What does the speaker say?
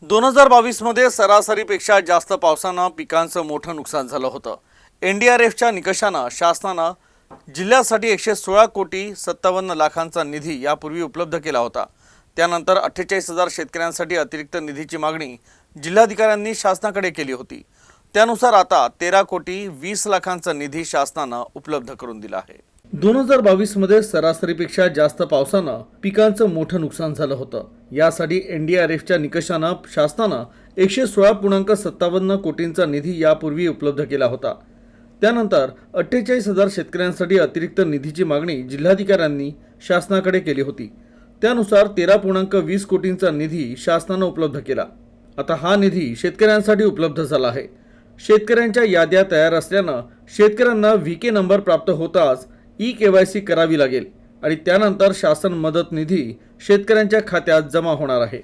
2022 मध्ये सरासरीपेक्षा जास्त पावसानं पिकांचं मोठं नुकसान झालं होतं। एनडीआरएफच्या निकषानं शासनानं जिल्ह्यासाठी 116 कोटी 57 लाखांचा निधी यापूर्वी उपलब्ध केला होता। त्यानंतर 48,000 शेतकऱ्यांसाठी अतिरिक्त निधीची मागणी जिल्हाधिकाऱ्यांनी शासनाकडे केली होती। त्यानुसार आता 13 कोटी 20 लाखांचा निधी शासनानं उपलब्ध करून दिला आहे। 2022 मध्ये सरासरीपेक्षा जास्त पावसानं पिकांचं मोठं नुकसान झालं होतं। यासाठी एनडीआरएफच्या निकषानं शासनानं 116.57 कोटींचा निधी यापूर्वी उपलब्ध केला होता। त्यानंतर 48,000 शेतकऱ्यांसाठी अतिरिक्त निधीची मागणी जिल्हाधिकाऱ्यांनी शासनाकडे केली होती। त्यानुसार 13.20 कोटींचा निधी शासनानं उपलब्ध केला। आता हा निधी शेतकऱ्यांसाठी उपलब्ध झाला आहे। शेतकऱ्यांच्या याद्या तयार असल्यानं शेतकऱ्यांना व्हीके नंबर प्राप्त होताच ई-केवायसी करावी लागेल आणि त्यानंतर शासन मदत निधी शेतकऱ्यांच्या खात्यात जमा होणार आहे।